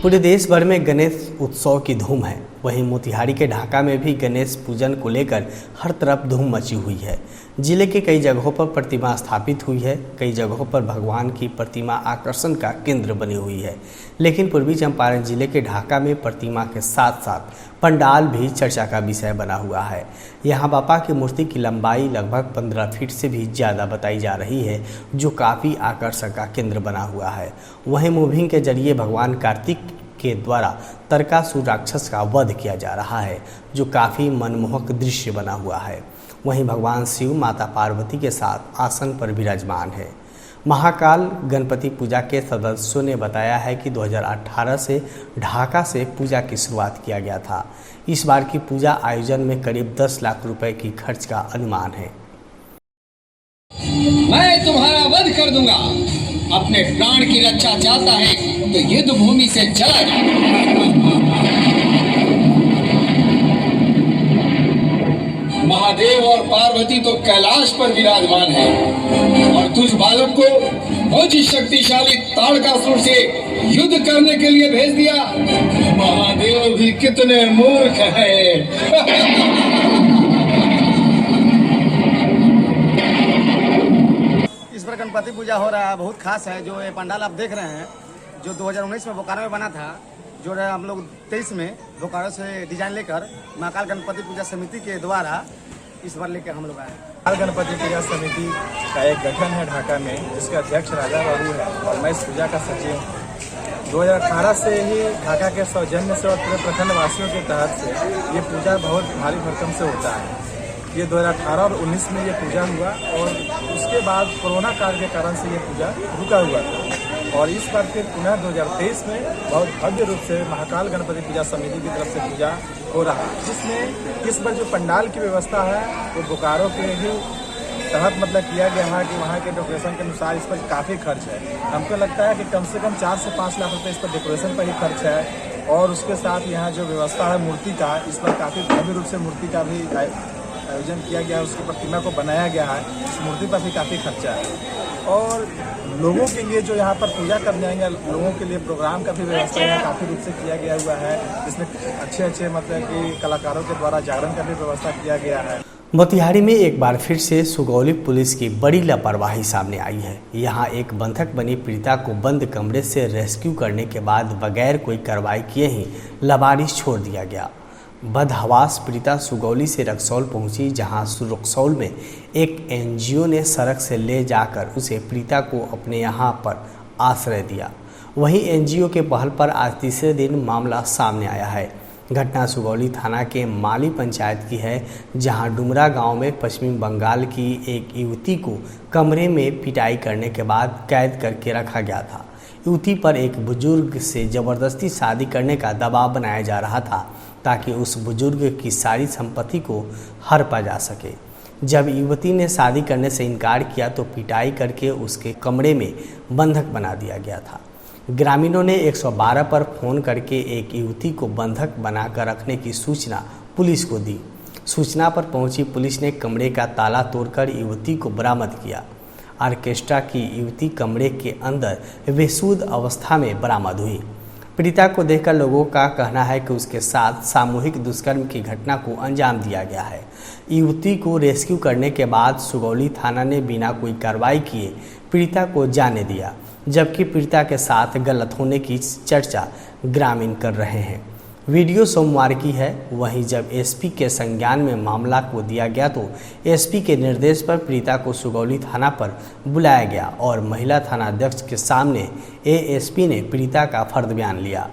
पूरे देश भर में गणेश उत्सव की धूम है। वहीं मोतिहारी के ढाका में भी गणेश पूजन को लेकर हर तरफ धूम मची हुई है। जिले के कई जगहों पर प्रतिमा स्थापित हुई है। कई जगहों पर भगवान की प्रतिमा आकर्षण का केंद्र बनी हुई है। लेकिन पूर्वी चंपारण जिले के ढाका में प्रतिमा के साथ साथ पंडाल भी चर्चा का विषय बना हुआ है। यहाँ बापा की मूर्ति की लंबाई लगभग 15 फीट से भी ज़्यादा बताई जा रही है, जो काफ़ी आकर्षण का केंद्र बना हुआ है। वहीं मूविंग के जरिए भगवान कार्तिक के द्वारा तारकासुर राक्षस का वध किया जा रहा है, जो काफ़ी मनमोहक दृश्य बना हुआ है। वहीं भगवान शिव माता पार्वती के साथ आसन पर विराजमान है। महाकाल गणपति पूजा के सदस्यों ने बताया है कि 2018 से ढाका से पूजा की शुरुआत किया गया था। इस बार की पूजा आयोजन में करीब 10 लाख रुपए की खर्च का अनुमान है। मैं तुम्हारा वध कर दूंगा। अपने प्राण की रक्षा चाहता है तो युद्ध भूमि से चला जा। महादेव और पार्वती तो कैलाश पर विराजमान है और तुझ बालक को मुझ शक्तिशाली तारकासुर से युद्ध करने के लिए भेज दिया। महादेव भी कितने मूर्ख हैं। गणपति पूजा हो रहा है, बहुत खास है। जो ये पंडाल आप देख रहे हैं, जो 2019 में बोकारो में बना था, जो हम लोग 23 में बोकारो से डिजाइन लेकर महाकाल गणपति पूजा समिति के द्वारा इस बार लेकर हम लोग आए। महाकाल गणपति पूजा समिति का एक गठन है ढाका में, जिसका अध्यक्ष राजा बाबू है और मैं इस पूजा का सचिव हूँ। 2018 से ही ढाका के सौजन्य से और पूरे प्रखंड वासियों के तहत से ये पूजा बहुत भारी भरकम से होता है। ये 2018 और 19 में ये पूजा हुआ और उसके बाद कोरोना काल के कारण से ये पूजा रुका हुआ था और इस बार फिर पुनः 2023 में बहुत भव्य रूप से महाकाल गणपति पूजा समिति की तरफ से पूजा हो रहा है, जिसमें इस बार जो पंडाल की व्यवस्था है वो बोकारो के ही तहत किया गया है कि वहाँ के डेकोरेशन के अनुसार इस पर काफ़ी खर्च है। हमको लगता है कि कम से कम 4 से 5 लाख रुपये इस पर डेकोरेशन पर ही खर्च है और उसके साथ यहाँ जो व्यवस्था है मूर्ति का, इस पर काफ़ी भव्य रूप से मूर्ति का भी आयोजन किया गया है। उसकी प्रतिमा को बनाया गया है, इस मूर्ति पर भी काफ़ी खर्चा है और लोगों के लिए जो यहाँ पर पूजा करने आएंगे लोगों के लिए प्रोग्राम का भी व्यवस्था यहाँ काफ़ी रूप से किया गया हुआ है, जिसमें अच्छे कि कलाकारों के द्वारा जागरण का भी व्यवस्था किया गया है। मोतिहारी में एक बार फिर से सुगौली पुलिस की बड़ी लापरवाही सामने आई है। यहाँ एक बंधक बनी पीड़िता को बंद कमरे से रेस्क्यू करने के बाद बगैर कोई कार्रवाई किए ही लबारिश छोड़ दिया गया। बदहवास पीड़िता सुगौली से रक्सौल पहुंची, जहां रक्सौल में एक एनजीओ ने सड़क से ले जाकर उसे पीड़िता को अपने यहां पर आश्रय दिया। वहीं एनजीओ के पहल पर आज तीसरे दिन मामला सामने आया है। घटना सुगौली थाना के माली पंचायत की है, जहां डुमरा गांव में पश्चिम बंगाल की एक युवती को कमरे में पिटाई करने के बाद कैद करके रखा गया था। युवती पर एक बुजुर्ग से ज़बरदस्ती शादी करने का दबाव बनाया जा रहा था ताकि उस बुजुर्ग की सारी संपत्ति को हड़पा जा सके। जब युवती ने शादी करने से इनकार किया तो पिटाई करके उसके कमरे में बंधक बना दिया गया था। ग्रामीणों ने 112 पर फ़ोन करके एक युवती को बंधक बनाकर रखने की सूचना पुलिस को दी। सूचना पर पहुंची पुलिस ने कमरे का ताला तोड़कर युवती को बरामद किया। ऑर्केस्ट्रा की युवती कमरे के अंदर बेसुध अवस्था में बरामद हुई। पीड़िता को देखकर लोगों का कहना है कि उसके साथ सामूहिक दुष्कर्म की घटना को अंजाम दिया गया है। युवती को रेस्क्यू करने के बाद सुगौली थाना ने बिना कोई कार्रवाई किए पीड़िता को जाने दिया, जबकि पीड़िता के साथ गलत होने की चर्चा ग्रामीण कर रहे हैं। वीडियो सोमवार की है। वहीं जब एसपी के संज्ञान में मामला को दिया गया तो एसपी के निर्देश पर पीड़िता को सुगौली थाना पर बुलाया गया और महिला थानाध्यक्ष के सामने एएसपी ने पीड़िता का फर्द बयान लिया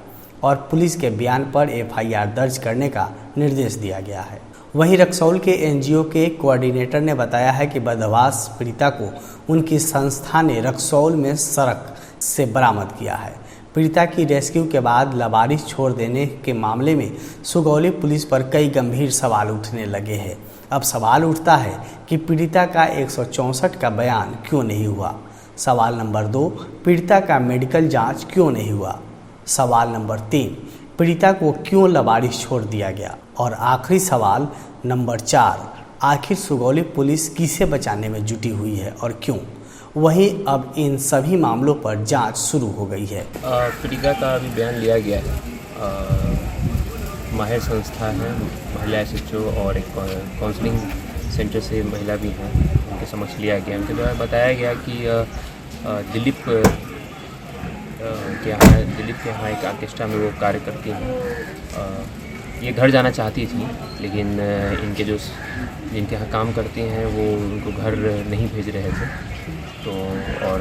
और पुलिस के बयान पर एफआईआर दर्ज करने का निर्देश दिया गया है। वहीं रक्सौल के एनजीओ के कोऑर्डिनेटर ने बताया है कि बदहवास पीड़िता को उनकी संस्था ने रक्सौल में सड़क से बरामद किया है। पीड़िता की रेस्क्यू के बाद लबारिश छोड़ देने के मामले में सुगौली पुलिस पर कई गंभीर सवाल उठने लगे हैं। अब सवाल उठता है कि पीड़िता का 164 का बयान क्यों नहीं हुआ। सवाल नंबर 2, पीड़िता का मेडिकल जांच क्यों नहीं हुआ। सवाल नंबर 3, पीड़िता को क्यों लबारिश छोड़ दिया गया। और आखिरी सवाल नंबर 4, आखिर सुगौली पुलिस किसे बचाने में जुटी हुई है और क्यों। वहीं अब इन सभी मामलों पर जांच शुरू हो गई है। पीड़िता का अभी बयान लिया गया है। माहिर संस्था है, महिला SHO और एक काउंसलिंग सेंटर से महिला भी हैं, उनके समक्ष लिया गया। उनके द्वारा बताया गया कि दिलीप के यहाँ एक ऑर्केस्ट्रा में वो कार्य करती हैं। ये घर जाना चाहती थी, लेकिन जिनके यहाँ काम करते हैं वो उनको घर नहीं भेज रहे थे। तो और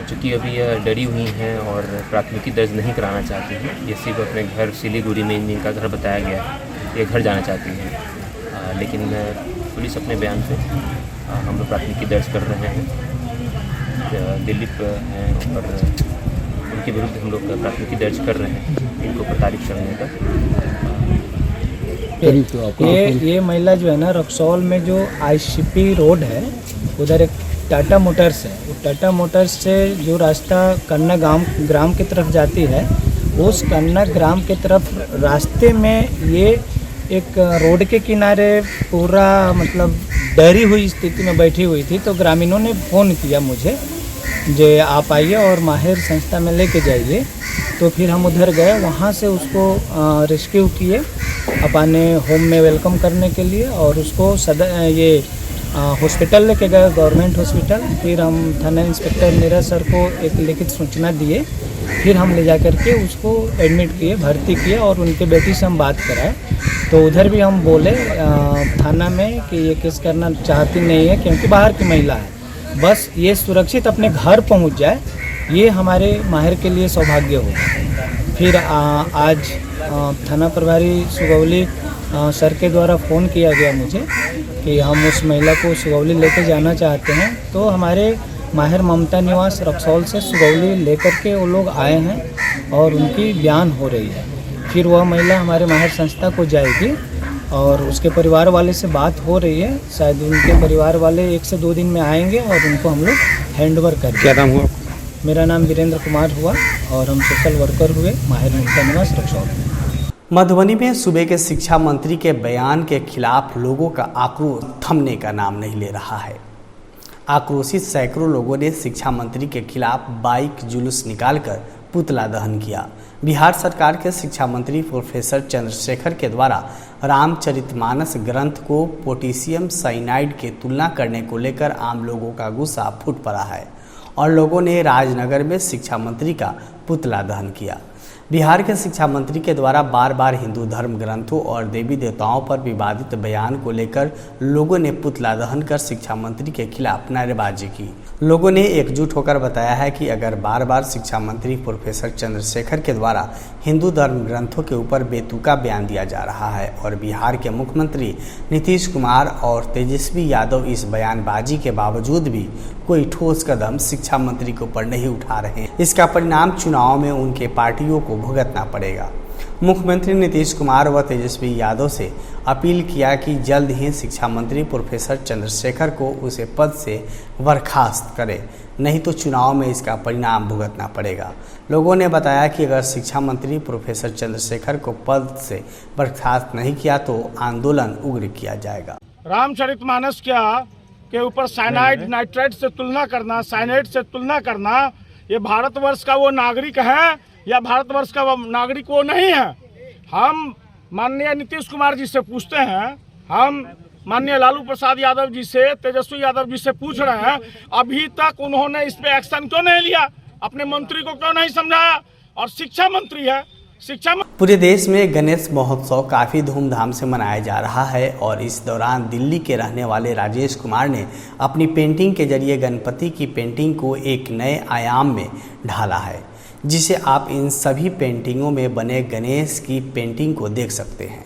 चूँकि अभी यह डरी हुई हैं और प्राथमिकी दर्ज नहीं कराना चाहती हैं, ये सिर्फ अपने घर सिलीगुड़ी में जिनका घर बताया गया है, ये घर जाना चाहती हैं। लेकिन पुलिस अपने बयान पे हम लोग प्राथमिकी दर्ज कर रहे हैं। दिलीप हैं और उनके विरुद्ध हम लोग प्राथमिकी दर्ज कर रहे हैं, इनको प्रताड़ित करने का। ये महिला जो है ना, रक्सौल में जो ICP रोड है उधर एक टाटा मोटर्स है। वो टाटा मोटर्स से जो रास्ता कन्ना ग्राम की तरफ जाती है, उस कन्ना ग्राम की तरफ रास्ते में ये एक रोड के किनारे पूरा मतलब डरी हुई स्थिति में बैठी हुई थी। तो ग्रामीणों ने फ़ोन किया मुझे, जो आप आइए और माहिर संस्था में लेके जाइए। तो फिर हम उधर गए, वहाँ से उसको रेस्क्यू किए अपने होम में वेलकम करने के लिए, और उसको हॉस्पिटल लेके गए, गवर्नमेंट हॉस्पिटल। फिर हम थाना इंस्पेक्टर नीरज सर को एक लिखित सूचना दिए, फिर हम ले जा कर के उसको एडमिट किए, भर्ती किए और उनके बेटी से हम बात कराए। तो उधर भी हम बोले थाना में कि ये केस करना चाहती नहीं है, क्योंकि बाहर की महिला है, बस ये सुरक्षित अपने घर पहुंच जाए, ये हमारे माहिर के लिए सौभाग्य हो। फिर आज थाना प्रभारी सुगौली सर के द्वारा फ़ोन किया गया मुझे कि हम उस महिला को सुगौली लेकर जाना चाहते हैं। तो हमारे माहिर ममता निवास रक्सौल से सुगौली लेकर के वो लोग आए हैं और उनकी बयान हो रही है। फिर वह महिला हमारे माहिर संस्था को जाएगी और उसके परिवार वाले से बात हो रही है। शायद उनके परिवार वाले 1 से 2 दिन में आएंगे और उनको हम लोग हैंडओवर करेंगे। क्या नाम हुआ? मेरा नाम वीरेंद्र कुमार हुआ और हम सोशल वर्कर हुए माहिर ममता निवास रक्सौल। मधुबनी में सूबे के शिक्षा मंत्री के बयान के खिलाफ लोगों का आक्रोश थमने का नाम नहीं ले रहा है। आक्रोशित सैकड़ों लोगों ने शिक्षा मंत्री के खिलाफ बाइक जुलूस निकालकर पुतला दहन किया। बिहार सरकार के शिक्षा मंत्री प्रोफेसर चंद्रशेखर के द्वारा रामचरितमानस ग्रंथ को पोटेशियम साइनाइड के तुलना करने को लेकर आम लोगों का गुस्सा फूट पड़ा है और लोगों ने राजनगर में शिक्षा मंत्री का पुतला दहन किया। बिहार के शिक्षा मंत्री के द्वारा बार बार हिंदू धर्म ग्रंथों और देवी देवताओं पर विवादित बयान को लेकर लोगों ने पुतला दहन कर शिक्षा मंत्री के खिलाफ नारेबाजी की। लोगों ने एकजुट होकर बताया है कि अगर बार बार शिक्षा मंत्री प्रोफेसर चंद्रशेखर के द्वारा हिंदू धर्म ग्रंथों के ऊपर बेतुका बयान दिया जा रहा है और बिहार के मुख्यमंत्री नीतीश कुमार और तेजस्वी यादव इस बयानबाजी के बावजूद भी कोई ठोस कदम शिक्षा मंत्री के ऊपर नहीं उठा रहे हैं, इसका परिणाम चुनाव में उनके पार्टियों को भुगतना पड़ेगा। मुख्यमंत्री नीतीश कुमार व तेजस्वी यादव से अपील किया कि जल्द ही शिक्षा मंत्री प्रोफेसर चंद्रशेखर को उसे पद से बर्खास्त करे, नहीं तो चुनाव में इसका परिणाम भुगतना पड़ेगा। लोगों ने बताया कि अगर शिक्षा मंत्री प्रोफेसर चंद्रशेखर को पद से बर्खास्त नहीं किया तो आंदोलन उग्र किया जाएगा। रामचरितमानस के ऊपर साइनाइड नाइट्रेट से तुलना करना, साइनाइड से तुलना करना, ये भारतवर्ष का वो नागरिक है या भारतवर्ष का वो नागरिक वो नहीं है। हम माननीय नीतीश कुमार जी से पूछते हैं, हम माननीय लालू प्रसाद यादव जी से, तेजस्वी यादव जी से पूछ रहे हैं, अभी तक उन्होंने इस पे एक्शन क्यों नहीं लिया, अपने मंत्री को क्यों नहीं समझाया? और शिक्षा मंत्री है, पूरे देश में गणेश महोत्सव काफ़ी धूमधाम से मनाया जा रहा है और इस दौरान दिल्ली के रहने वाले राजेश कुमार ने अपनी पेंटिंग के जरिए गणपति की पेंटिंग को एक नए आयाम में ढाला है, जिसे आप इन सभी पेंटिंगों में बने गणेश की पेंटिंग को देख सकते हैं।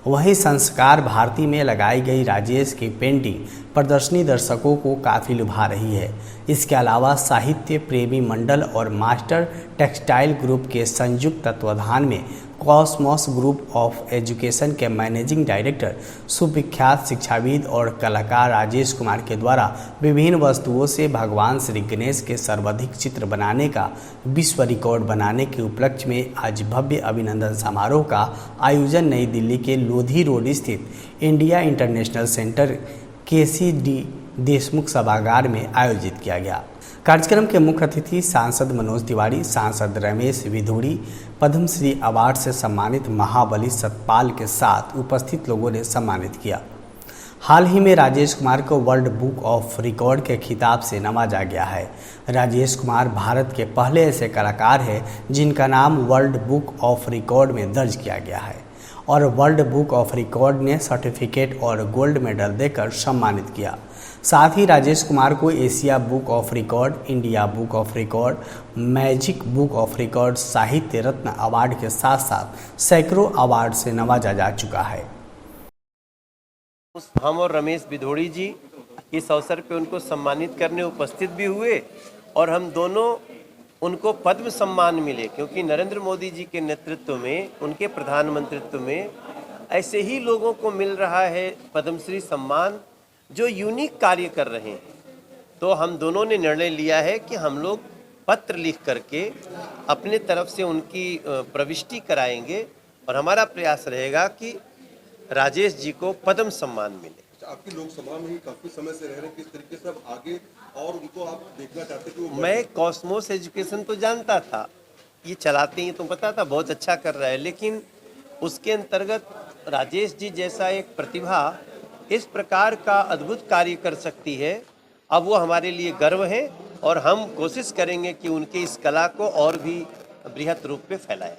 वहीं संस्कार भारती में लगाई गई राजेश की पेंटिंग प्रदर्शनी दर्शकों को काफ़ी लुभा रही है। इसके अलावा साहित्य प्रेमी मंडल और मास्टर टेक्सटाइल ग्रुप के संयुक्त तत्वाधान में कॉस्मोस ग्रुप ऑफ एजुकेशन के मैनेजिंग डायरेक्टर सुविख्यात शिक्षाविद और कलाकार राजेश कुमार के द्वारा विभिन्न वस्तुओं से भगवान श्री गणेश के सर्वाधिक चित्र बनाने का विश्व रिकॉर्ड बनाने के उपलक्ष्य में आज भव्य अभिनंदन समारोह का आयोजन नई दिल्ली के लोधी रोड स्थित इंडिया इंटरनेशनल सेंटर देशमुख सभागार में आयोजित किया गया। कार्यक्रम के मुख्य अतिथि सांसद मनोज तिवारी, सांसद रमेश विधूड़ी, पद्मश्री अवार्ड से सम्मानित महाबली सतपाल के साथ उपस्थित लोगों ने सम्मानित किया। हाल ही में राजेश कुमार को वर्ल्ड बुक ऑफ रिकॉर्ड के खिताब से नवाजा गया है। राजेश कुमार भारत के पहले ऐसे कलाकार हैं जिनका नाम वर्ल्ड बुक ऑफ रिकॉर्ड में दर्ज किया गया है और वर्ल्ड बुक ऑफ रिकॉर्ड ने सर्टिफिकेट और गोल्ड मेडल देकर सम्मानित किया। साथ ही राजेश कुमार को Asia book of record, India book of record, magic book of record, साहित्य रत्न अवार्ड के साथ साथ सैकड़ों अवार्ड से नवाजा जा चुका है। हम और रमेश विधोड़ी जी इस अवसर पे उनको सम्मानित करने उपस्थित भी हुए और हम दोनों उनको पद्म सम्मान मिले, क्योंकि नरेंद्र मोदी जी के नेतृत्व में, उनके प्रधानमंत्रित्व में ऐसे ही लोगों को मिल रहा है पद्मश्री सम्मान जो यूनिक कार्य कर रहे हैं। तो हम दोनों ने निर्णय लिया है कि हम लोग पत्र लिख करके अपने तरफ से उनकी प्रविष्टि कराएंगे और हमारा प्रयास रहेगा कि राजेश जी को पद्म सम्मान मिले। आपकी लोकसभा में ही काफी समय से रह रहे, किस तरीके से अब आगे और उनको आप देखना चाहते थे? मैं कॉस्मोस एजुकेशन तो जानता था, ये चलाते हैं तो पता था बहुत अच्छा कर रहा है, लेकिन उसके अंतर्गत राजेश जी जैसा एक प्रतिभा इस प्रकार का अद्भुत कार्य कर सकती है, अब वो हमारे लिए गर्व है और हम कोशिश करेंगे कि उनके इस कला को और भी बृहत रूप में फैलाएं।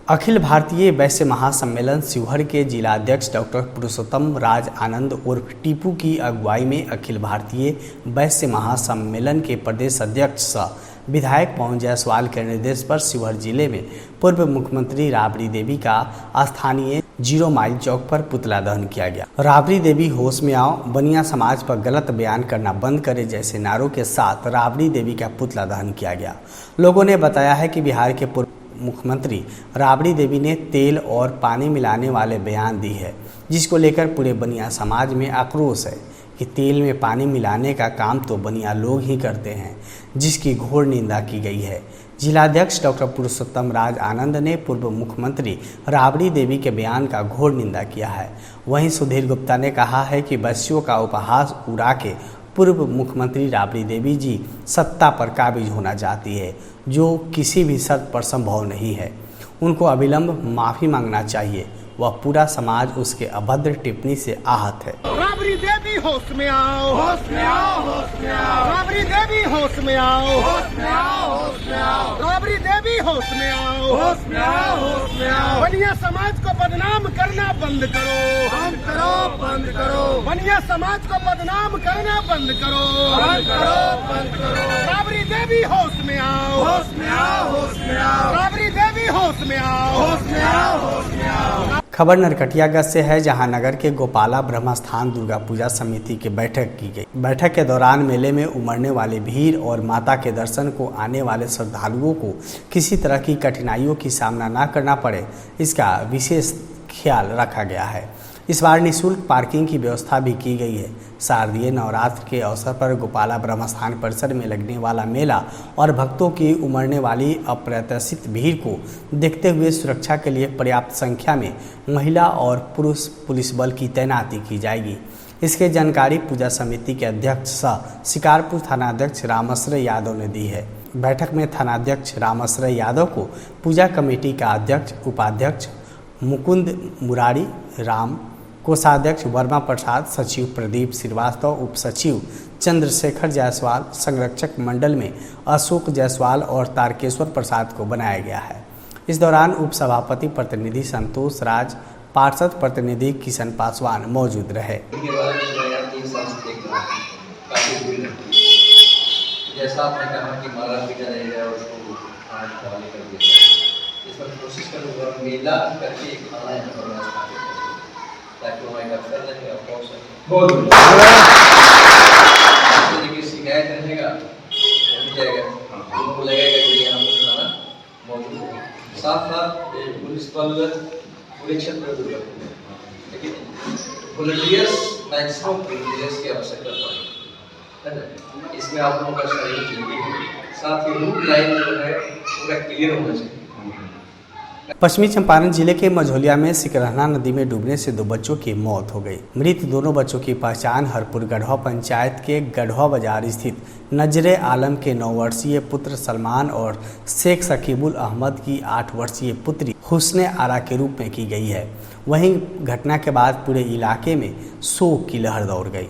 अखिल भारतीय वैश्य महासम्मेलन शिवहर के जिलाध्यक्ष डॉक्टर पुरुषोत्तम राज आनंद उर्फ टीपू की अगुवाई में अखिल भारतीय वैश्य महासम्मेलन के प्रदेश अध्यक्ष सह विधायक पवन जायसवाल के निर्देश पर शिवहर जिले में पूर्व मुख्यमंत्री राबड़ी देवी का स्थानीय 0 माइल चौक पर पुतला दहन किया गया। राबड़ी देवी होश में आओ, बनिया समाज पर गलत बयान करना बंद करे जैसे नारों के साथ राबड़ी देवी का पुतला दहन किया गया। लोगों ने बताया है कि बिहार के पूर्व मुख्यमंत्री राबड़ी देवी ने तेल और पानी मिलाने वाले बयान दी है, जिसको लेकर पूरे बनिया समाज में आक्रोश है कि तेल में पानी मिलाने का काम तो बनिया लोग ही करते हैं, जिसकी घोर निंदा की गई है। जिलाध्यक्ष डॉक्टर पुरुषोत्तम राज आनंद ने पूर्व मुख्यमंत्री राबड़ी देवी के बयान का घोर निंदा किया है। वहीं सुधीर गुप्ता ने कहा है कि वैश्यों का उपहास उड़ा के पूर्व मुख्यमंत्री राबड़ी देवी जी सत्ता पर काबिज होना चाहती है, जो किसी भी शर्त पर संभव नहीं है। उनको अविलंब माफ़ी मांगना चाहिए। वह पूरा समाज उसके अभद्र टिप्पणी से आहत है। राबड़ी देवी होश में आओ, होश में आओ, होश में आओ। राबड़ी देवी होश में आओ, होश में आओ, होश में आओ। राबड़ी देवी होश में आओ, होश में आओ, होश में आओ। बनिया समाज को बदनाम करना बंद करो, बंद करो, बंद करो। बनिया समाज को बदनाम करना बंद करो, बंद करो, बंद करो। राबड़ी देवी होश में आओ, होश में आओ, होश में आओ। राबड़ी देवी होश में आओ, होश में आओ, होश में आओ। खबर नरकटियागंज से है, जहां नगर के गोपाला ब्रह्मस्थान दुर्गा पूजा समिति की बैठक की गई। बैठक के दौरान मेले में उमड़ने वाली भीड़ और माता के दर्शन को आने वाले श्रद्धालुओं को किसी तरह की कठिनाइयों की सामना न करना पड़े, इसका विशेष ख्याल रखा गया है। इस बार निःशुल्क पार्किंग की व्यवस्था भी की गई है। शारदीय नवरात्र के अवसर पर गोपाला ब्रह्मस्थान परिसर में लगने वाला मेला और भक्तों की उमड़ने वाली अप्रत्याशित भीड़ को देखते हुए सुरक्षा के लिए पर्याप्त संख्या में महिला और पुरुष पुलिस बल की तैनाती की जाएगी। इसकी जानकारी पूजा समिति के अध्यक्ष सह शिकारपुर थानाध्यक्ष रामाश्रय यादव ने दी है। बैठक में थानाध्यक्ष रामाश्रय यादव को पूजा कमेटी का अध्यक्ष, उपाध्यक्ष मुकुंद मुरारी राम, कोषाध्यक्ष वर्मा प्रसाद, सचिव प्रदीप श्रीवास्तव, उप सचिव चंद्रशेखर जायसवाल, संरक्षक मंडल में अशोक जायसवाल और तारकेश्वर प्रसाद को बनाया गया है। इस दौरान उप सभापति प्रतिनिधि संतोष राज, पार्षद प्रतिनिधि किशन पासवान मौजूद रहे। जैसा आपने कहा कि माला पीटा रहेगा उसको आज हवाले कर दिया, इस पर कोशिश करूँगा मेला करके खाना है ताकि वो एक अवसर रहेगा। बहुत देखिए शिकायत रहेगा हो जाएगा, उनको लगेगा कि यहाँ पर खाना मौजूद है। साथ साथ पुलिस बल पूरे क्षेत्र में, लेकिन वॉलंटियर्स मैक्सिमम वॉलंटियर्स की आवश्यकता है ना, इसमें आप लोगों का सहयोग चाहिए। साथ ही रूट लाइन जो है पूरा क्लियर होना चाहिए। पश्चिमी चंपारण जिले के मझौलिया में सिकरहना नदी में डूबने से 2 बच्चों की मौत हो गई। मृत दोनों बच्चों की पहचान हरपुर गढ़वा पंचायत के गढ़वा बाजार स्थित नजरे आलम के 9 वर्षीय पुत्र सलमान और शेख सकीबुल अहमद की 8 वर्षीय पुत्री हुस्ने आरा के रूप में की गई है। वहीं घटना के बाद पूरे इलाके में शोक की लहर दौड़ गई।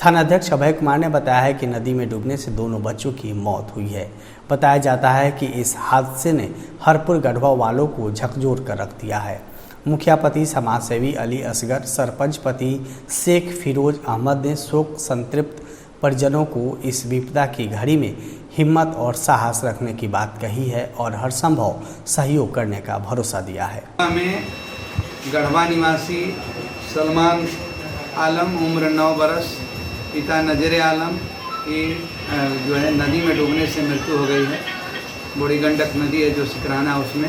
थानाध्यक्ष अभय कुमार ने बताया है कि नदी में डूबने से दोनों बच्चों की मौत हुई है। बताया जाता है कि इस हादसे ने हरपुर गढ़वा वालों को झकझोर कर रख दिया है। मुखिया पति समाजसेवी अली असगर, सरपंच पति शेख फिरोज अहमद ने शोक संतृप्त परिजनों को इस विपदा की घड़ी में हिम्मत और साहस रखने की बात कही है और हर संभव सहयोग करने का भरोसा दिया है। में गढ़वा निवासी सलमान आलम उम्र 9 बरस, पिता नजरे आलम की जो है नदी में डूबने से मृत्यु हो गई है। बड़ी गंडक नदी है जो सिकराना, उसमें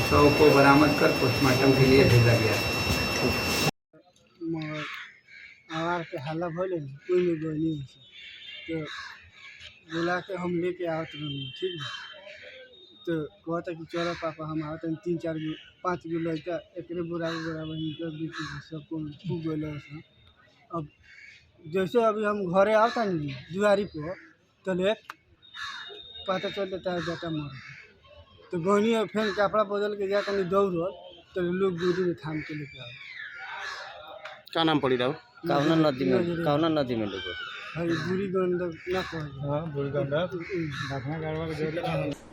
शव को बरामद कर पोस्टमार्टम के लिए भेजा गया। आवार के हल्ला भले कोई नहीं बोली तो बुला के हम लेके आवत रही, ठीक है। तो कहता कि चलो पापा हम आवत 3-4-5 गो लड़का एक बराबर सबको छू गए। अब जैसे अभी हम घरे आता नहीं दुआरी पे तो ले पता चल देता है बेटा मर गया। तो गहनी फिर कपड़ा बदल के जाकर नहीं दौड़ तो लोग गोदी में थाम के लेके आओ। क्या नाम पड़ी रहा? कावना नदी में डूबो।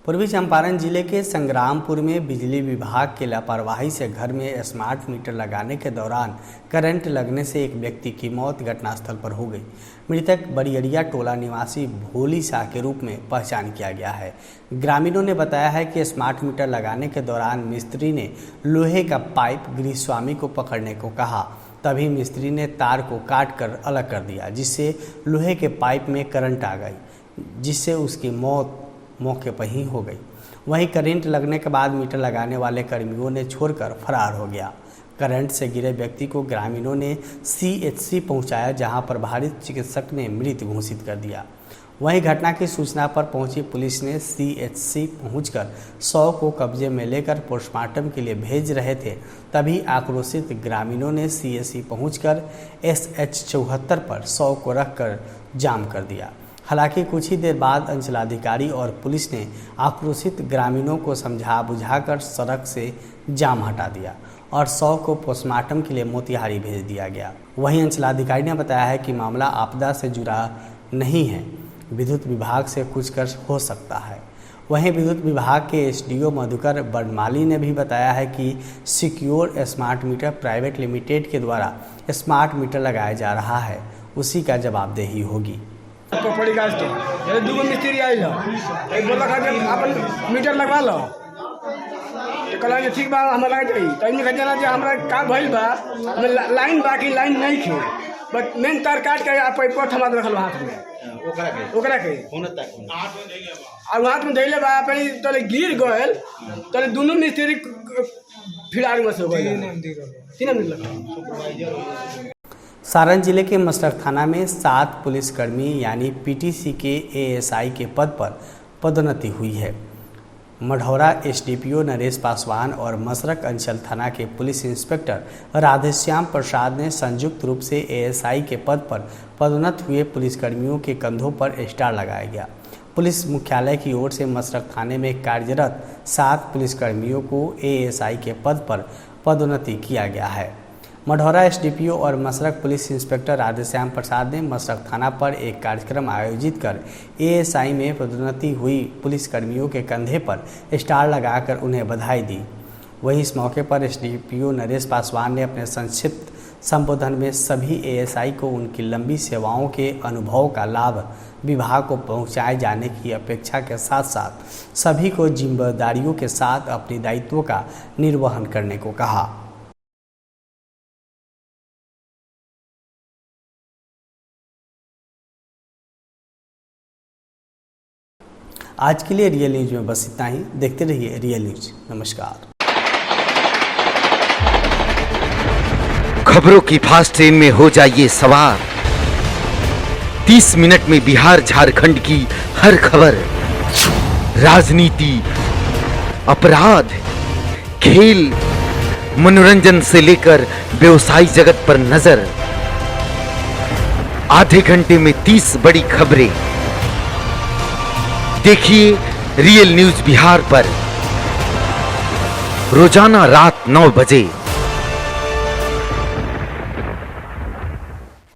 पूर्वी चंपारण जिले के संग्रामपुर में बिजली विभाग की लापरवाही से घर में स्मार्ट मीटर लगाने के दौरान करंट लगने से एक व्यक्ति की मौत घटनास्थल पर हो गई। मृतक बड़ियरिया टोला निवासी भोली शाह के रूप में पहचान किया गया है। ग्रामीणों ने बताया है कि स्मार्ट मीटर लगाने के दौरान मिस्त्री ने लोहे का पाइप गृहस्वामी को पकड़ने को कहा। तभी मिस्त्री ने तार को काट कर अलग कर दिया, जिससे लोहे के पाइप में करंट आ गई, जिससे उसकी मौत मौके पर ही हो गई। वहीं करंट लगने के बाद मीटर लगाने वाले कर्मियों ने छोड़कर फरार हो गया। करंट से गिरे व्यक्ति को ग्रामीणों ने CHC पहुंचाया, जहां पर भारी चिकित्सक ने मृत घोषित कर दिया। वहीं घटना की सूचना पर पहुंची पुलिस ने CHC पहुंचकर शव को कब्जे में लेकर पोस्टमार्टम के लिए भेज रहे थे। तभी आक्रोशित ग्रामीणों ने CHC पहुंचकर SH 74 पर शव को रखकर जाम कर दिया। हालांकि कुछ ही देर बाद अंचलाधिकारी और पुलिस ने आक्रोशित ग्रामीणों को समझा बुझाकर सड़क से जाम हटा दिया और शव को पोस्टमार्टम के लिए मोतिहारी भेज दिया गया। वहीं अंचलाधिकारी ने बताया है कि मामला आपदा से जुड़ा नहीं है, विद्युत विभाग से कुछ कर हो सकता है। वहीं विद्युत विभाग के SDO मधुकर बड़माली ने भी बताया है कि secure smart meter private limited के द्वारा स्मार्ट मीटर लगाया जा रहा है, उसी का जवाबदेही होगी। पड़ी गाज के दूगो मिस्त्री आइल बोला अपन मीटर लगवा लो तो कहला ठीक बा हम लगा जाई तो इन्हीं कहला जे हमरा का भइल बा लाइन बाकी लाइन नहीं खे बट मेन तार काट के पाइप थमा रखल हाथ में ओकरा के फोन तक आ हाथ में धइले बा पहले तले गिर गइल तले दोनों मिस्त्री फिरार में से हो गइल 3 मिनट लगा। सारण जिले के मसरख थाना में 7 पुलिसकर्मी यानी PTC के ASI के पद पर पदोन्नति हुई है। मढ़ौरा SDPO नरेश पासवान और मसरख अंचल थाना के पुलिस इंस्पेक्टर राधेश्याम प्रसाद ने संयुक्त रूप से ASI के पद पर पदोन्नत हुए पुलिसकर्मियों के कंधों पर स्टार लगाया गया। पुलिस मुख्यालय की ओर से मसरख थाने में कार्यरत 7 पुलिसकर्मियों को ASI के पद पर पदोन्नति किया गया है। मढ़ौरा SDPO और मसरख पुलिस इंस्पेक्टर राधेश्याम प्रसाद ने मसरख थाना पर एक कार्यक्रम आयोजित कर ASI में पदोन्नति हुई पुलिसकर्मियों के कंधे पर स्टार लगाकर उन्हें बधाई दी। वहीं इस मौके पर SDPO नरेश पासवान ने अपने संक्षिप्त संबोधन में सभी ASI को उनकी लंबी सेवाओं के अनुभव का लाभ विभाग को पहुंचाए जाने की अपेक्षा के साथ साथ सभी को जिम्मेदारियों के साथ अपने दायित्वों का निर्वहन करने को कहा। आज के लिए रियल न्यूज में बस इतना ही। देखते रहिए रियल न्यूज। नमस्कार। खबरों की फास्ट ट्रेन में हो जाइए सवार। 30 मिनट में बिहार झारखंड की हर खबर, राजनीति, अपराध, खेल, मनोरंजन से लेकर व्यवसायी जगत पर नजर। आधे घंटे में 30 बड़ी खबरें। देखिए रियल न्यूज बिहार पर रोजाना रात 9 बजे।